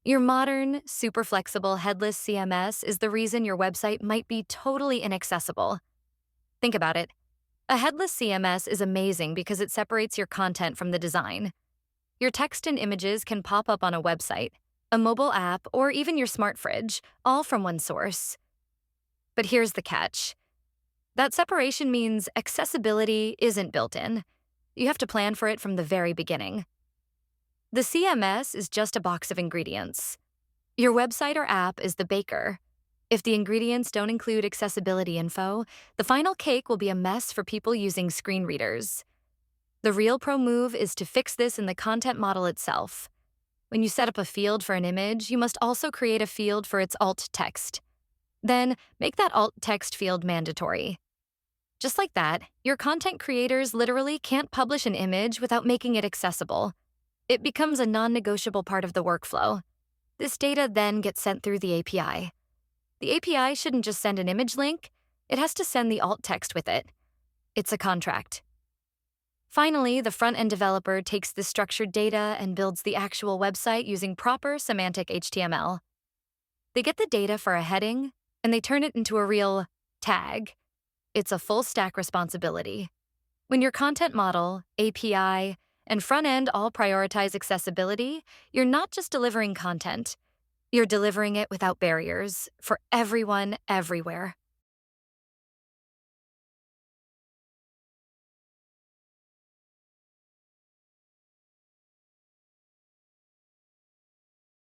Your modern, super flexible headless CMS is the reason your website might be totally inaccessible. Think about it. A headless CMS is amazing because it separates your content from the design. Your text and images can pop up on a website, a mobile app, or even your smart fridge, all from one source. But here's the catch. That separation means accessibility isn't built in. You have to plan for it from the very beginning. The CMS is just a box of ingredients. Your website or app is the baker. If the ingredients don't include accessibility info, the final cake will be a mess for people using screen readers. The real pro move is to fix this in the content model itself. When you set up a field for an image, you must also create a field for its alt text. Then, make that alt text field mandatory. Just like that, your content creators literally can't publish an image without making it accessible. It becomes a non-negotiable part of the workflow. This data then gets sent through the API. The API shouldn't just send an image link, it has to send the alt text with it. It's a contract. Finally, the front-end developer takes this structured data and builds the actual website using proper semantic HTML. They get the data for a heading, and they turn it into a real tag. It's a full-stack responsibility. When your content model, API, and front-end all prioritize accessibility, you're not just delivering content. You're delivering it without barriers, for everyone, everywhere.